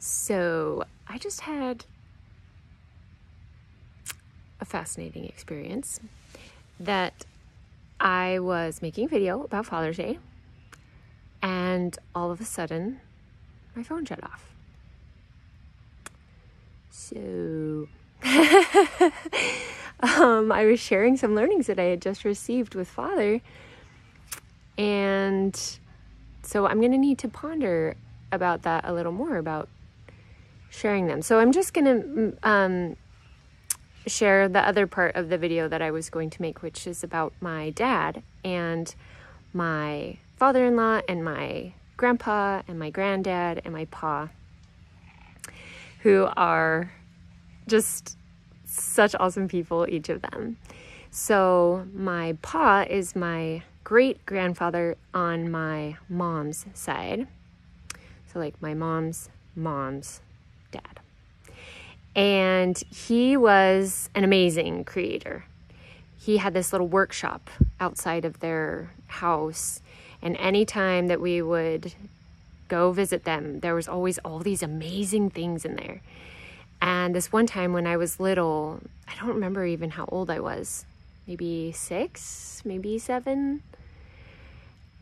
So I just had a fascinating experience that I was making a video about Father's Day, and all of a sudden my phone shut off. So I was sharing some learnings that I had just received with Father, and so I'm going to need to ponder about that a little more, about sharing them. So I'm just going to share the other part of the video that I was going to make, which is about my dad and my father-in-law and my grandpa and my granddad and my pa, who are just such awesome people, each of them. So my pa is my great-grandfather on my mom's side. So like my mom's dad. And he was an amazing creator. He had this little workshop outside of their house, and anytime that we would go visit them, there was always all these amazing things in there. And this one time when I was little, I don't remember even how old I was, maybe 6, maybe 7.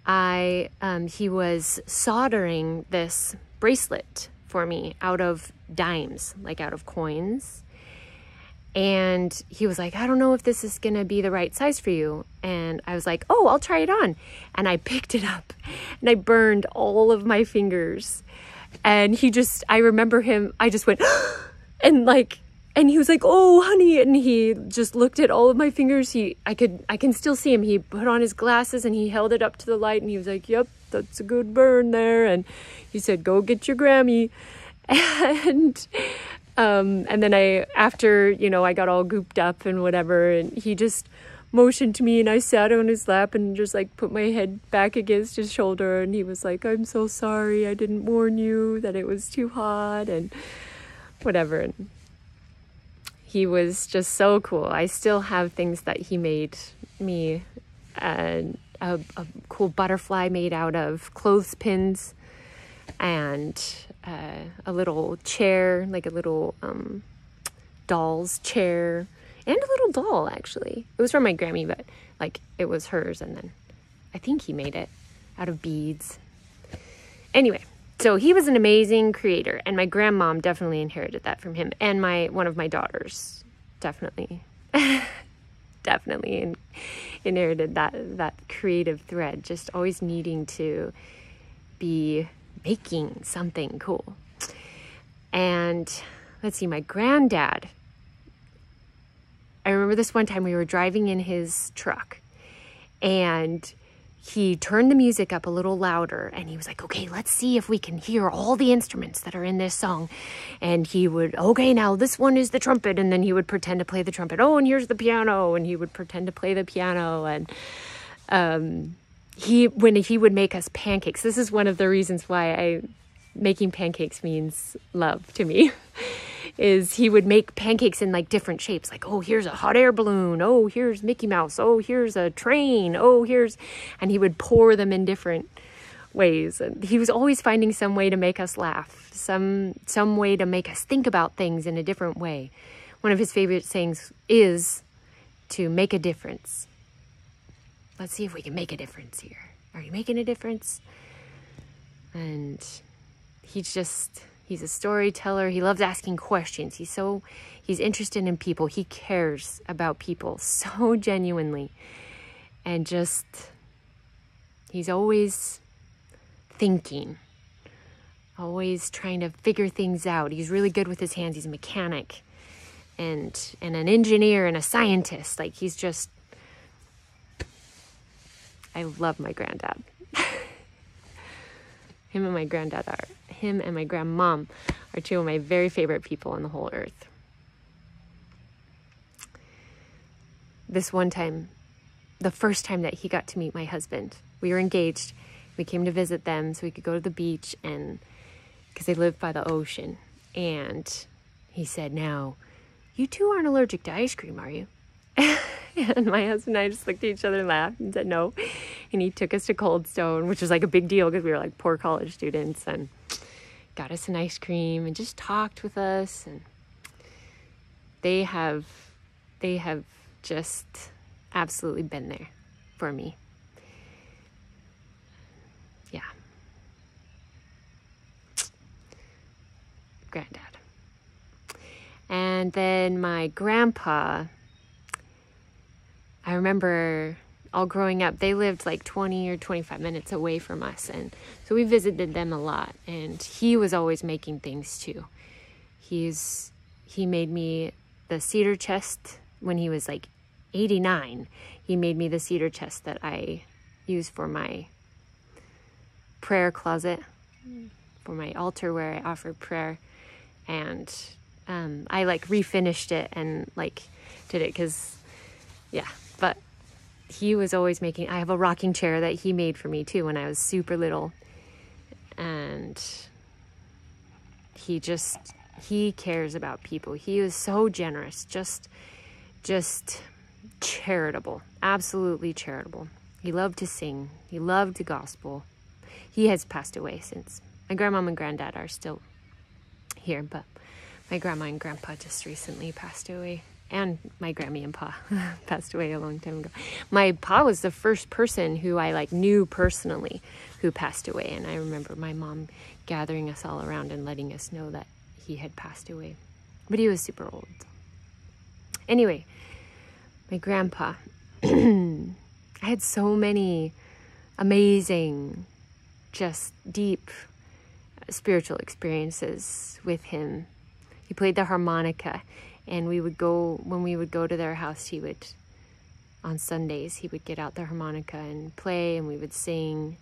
He was soldering this bracelet for me out of dimes, like out of coins. And he was like, I don't know if this is going to be the right size for you. And I was like, oh, I'll try it on. And I picked it up and I burned all of my fingers. And I remember him, I just went, and he was like, oh, honey. And he just looked at all of my fingers. I can still see him. He put on his glasses and he held it up to the light and he was like, yep, that's a good burn there. And he said, go get your Grammy. And then after I got all gooped up and whatever, and he just motioned to me and I sat on his lap and just like put my head back against his shoulder, and he was like, I'm so sorry, I didn't warn you that it was too hot and whatever. And he was just so cool. I still have things that he made me, a cool butterfly made out of clothespins, and a little chair, like a little doll's chair, and a little doll, actually. It was from my Grammy, but like it was hers, and then I think he made it out of beads. Anyway, so he was an amazing creator, and my grandmom definitely inherited that from him, and one of my daughters definitely inherited that creative thread, just always needing to be making something cool. And let's see, my granddad, I remember this one time we were driving in his truck and he turned the music up a little louder and he was like, okay, let's see if we can hear all the instruments that are in this song. And he would, okay, now this one is the trumpet, and then he would pretend to play the trumpet. Oh, and here's the piano, and he would pretend to play the piano. And when he would make us pancakes, this is one of the reasons why making pancakes means love to me, is he would make pancakes in like different shapes. Like, oh, here's a hot air balloon. Oh, here's Mickey Mouse. Oh, here's a train. Oh, and he would pour them in different ways. And he was always finding some way to make us laugh, some way to make us think about things in a different way. One of his favorite sayings is to make a difference. Let's see if we can make a difference here. Are you making a difference? And he's a storyteller. He loves asking questions. He's interested in people. He cares about people so genuinely. And he's always thinking, always trying to figure things out. He's really good with his hands. He's a mechanic and an engineer and a scientist. Like, I love my granddad. Him and my grandmom are two of my very favorite people on the whole earth. This one time, the first time that he got to meet my husband, we were engaged. We came to visit them so we could go to the beach, and because they live by the ocean. And he said, now, you two aren't allergic to ice cream, are you? And my husband and I just looked at each other and laughed and said no. And he took us to Cold Stone, which was like a big deal because we were like poor college students. And got us an ice cream and just talked with us. And they have just absolutely been there for me. Yeah. Granddad. And then my grandpa, I remember all growing up, they lived like 20 or 25 minutes away from us. And so we visited them a lot. And he was always making things too. He made me the cedar chest when he was like 89. He made me the cedar chest that I use for my prayer closet, for my altar where I offer prayer. And I like refinished it and like did it because, yeah, but he was always making, I have a rocking chair that he made for me too when I was super little. And he cares about people. He was so generous, just charitable, absolutely charitable. He loved to sing. He loved the gospel. He has passed away since. My grandmom and granddad are still here, but my grandma and grandpa just recently passed away. And my Grammy and Pa passed away a long time ago. My Pa was the first person who I like knew personally who passed away. And I remember my mom gathering us all around and letting us know that he had passed away. But he was super old. Anyway, my grandpa. I had so many amazing, just deep spiritual experiences with him. He played the harmonica. And when we would go to their house, on Sundays, he would get out the harmonica and play, and we would sing.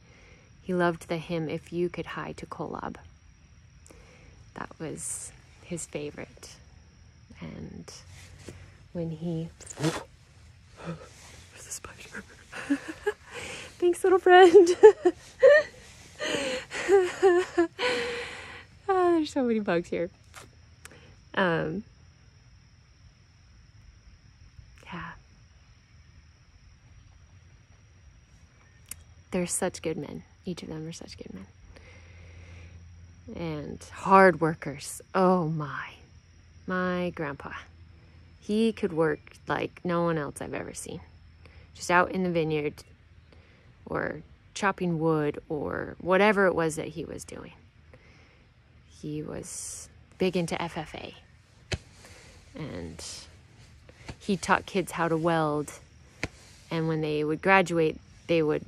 He loved the hymn, If You Could Hie to Kolob. That was his favorite. And when he... There's a spider. Thanks, little friend. Oh, there's so many bugs here. Yeah. They're such good men. Each of them are such good men. And hard workers. Oh my grandpa. He could work like no one else I've ever seen. Just out in the vineyard or chopping wood or whatever it was that he was doing. He was big into FFA. And he taught kids how to weld. And when they would graduate, they would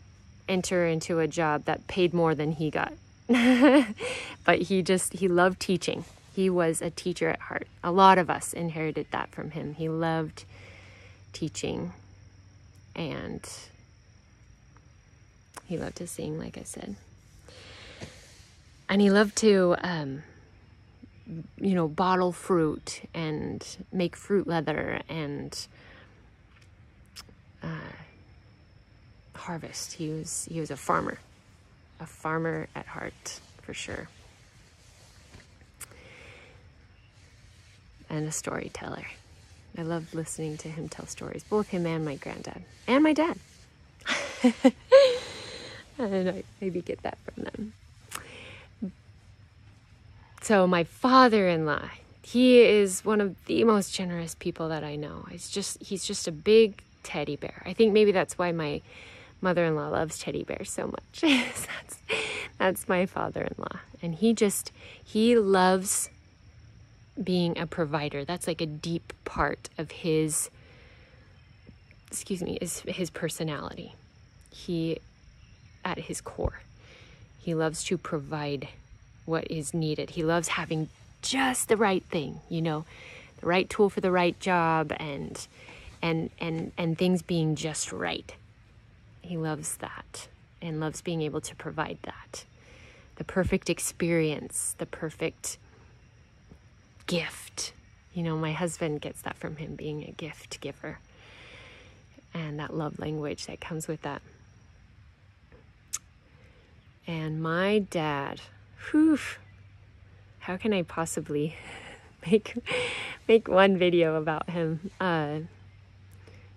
enter into a job that paid more than he got. But he loved teaching. He was a teacher at heart. A lot of us inherited that from him. He loved teaching, and he loved to sing, like I said. And he loved to, bottle fruit and make fruit leather and harvest. He was a farmer at heart, for sure. And a storyteller. I loved listening to him tell stories, both him and my granddad and my dad. And I maybe get that from them. So my father-in-law, he is one of the most generous people that I know. He's just a big teddy bear. I think maybe that's why my mother-in-law loves teddy bears so much. That's my father-in-law. And he loves being a provider. That's like a deep part of his personality. At his core, he loves to provide what is needed. He loves having just the right thing, the right tool for the right job and things being just right. He loves that and loves being able to provide that. The perfect experience, the perfect gift. My husband gets that from him, being a gift giver. And that love language that comes with that. And my dad, how can I possibly make one video about him?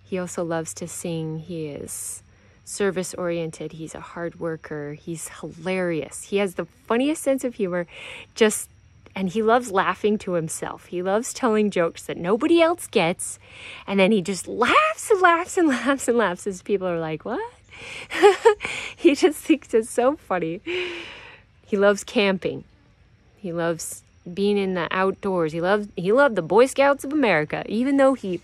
He also loves to sing. He is service-oriented. He's a hard worker. He's hilarious. He has the funniest sense of humor. And he loves laughing to himself. He loves telling jokes that nobody else gets. And then he just laughs and laughs and laughs and laughs as people are like, what? He just thinks it's so funny. He loves camping. He loves being in the outdoors. He loved the Boy Scouts of America, even though he,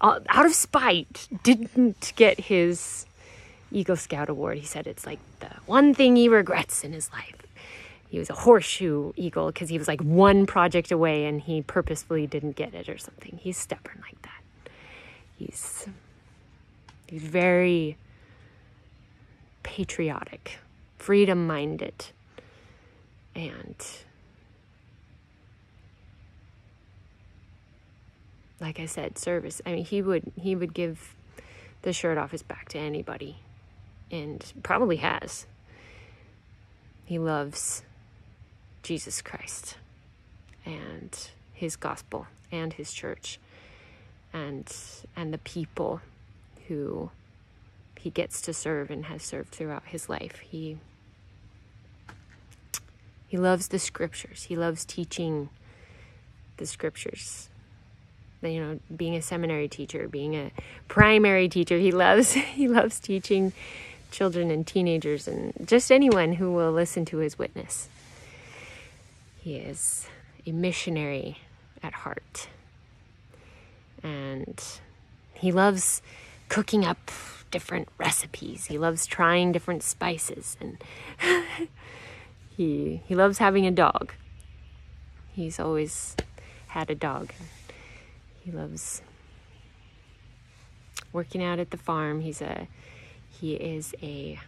out of spite, didn't get his Eagle Scout award. He said it's like the one thing he regrets in his life. He was a horseshoe eagle because he was like one project away and he purposefully didn't get it or something. He's stubborn like that. He's very patriotic, freedom-minded, and like I said, service. I mean, he would give the shirt off his back to anybody, and probably has. He loves Jesus Christ and his gospel and his church and the people who he gets to serve and has served throughout his life. He loves the scriptures. He loves teaching the scriptures. You know, being a seminary teacher, being a primary teacher, he loves teaching children and teenagers and just anyone who will listen to his witness. He is a missionary at heart. And he loves cooking up different recipes. He loves trying different spices. And he loves having a dog. He's always had a dog. He loves working out at the farm. He is a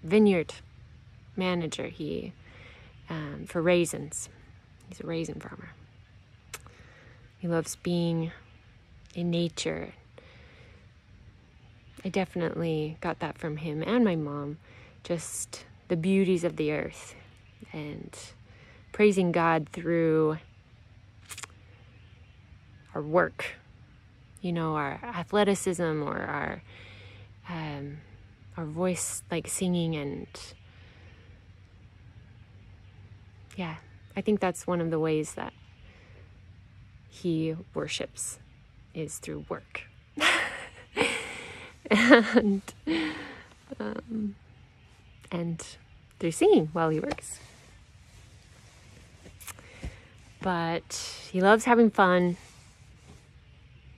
vineyard manager. For raisins. He's a raisin farmer. He loves being in nature. I definitely got that from him and my mom. Just the beauties of the earth and praising God through our work. You know, our athleticism or our voice, like singing. And yeah, I think that's one of the ways that he worships, is through work. and through singing while he works. But he loves having fun.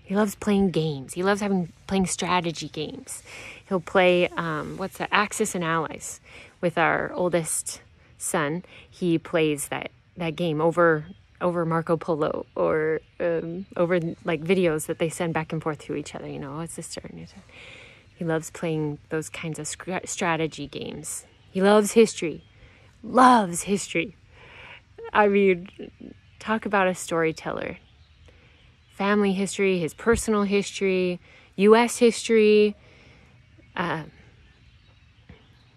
He loves playing games. He loves playing strategy games. He'll play, Axis and Allies with our oldest son. He plays that game over Marco Polo or over like videos that they send back and forth to each other. You know, it's his turn. He loves playing those kinds of strategy games. He loves history. Loves history. I mean, talk about a storyteller. Family history, his personal history, U.S. history,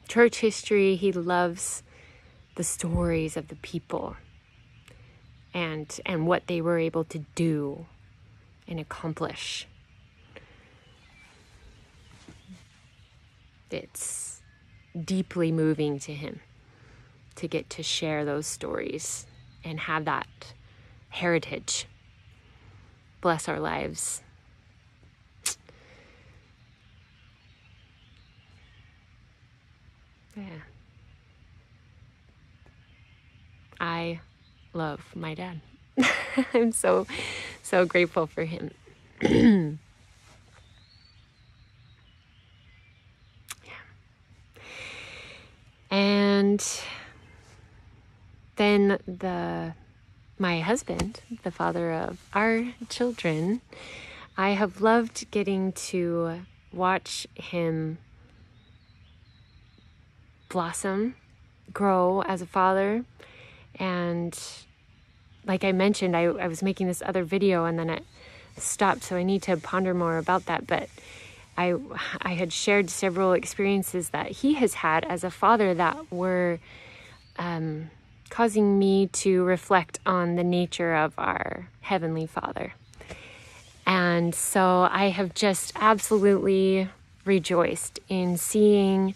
church history. He loves the stories of the people and what they were able to do and accomplish. It's deeply moving to him to get to share those stories and have that heritage. Bless our lives. Yeah. I love my dad. I'm so grateful for him. Yeah. And then my husband, the father of our children, I have loved getting to watch him blossom, grow as a father. And like I mentioned, I was making this other video and then it stopped, so I need to ponder more about that. But I had shared several experiences that he has had as a father that were causing me to reflect on the nature of our Heavenly Father. And so I have just absolutely rejoiced in seeing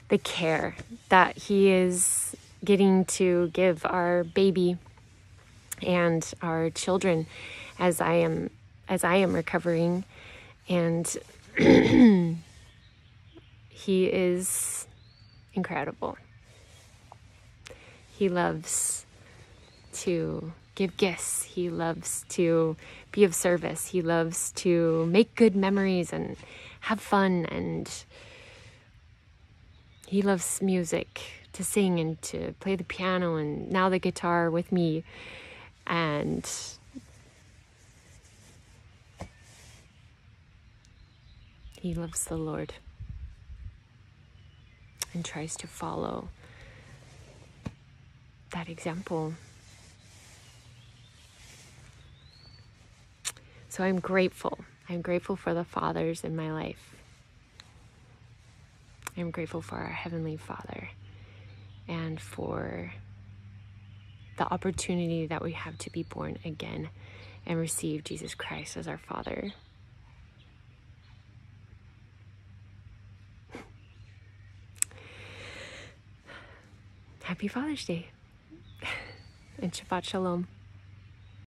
the care that he is getting to give our baby and our children as I am recovering. And he is incredible. He loves to give gifts. He loves to be of service. He loves to make good memories and have fun. And he loves music, to sing and to play the piano and now the guitar with me. And he loves the Lord and tries to follow that example. So I'm grateful. I'm grateful for the fathers in my life. I'm grateful for our Heavenly Father and for the opportunity that we have to be born again and receive Jesus Christ as our Father. Happy Father's Day and Shabbat Shalom.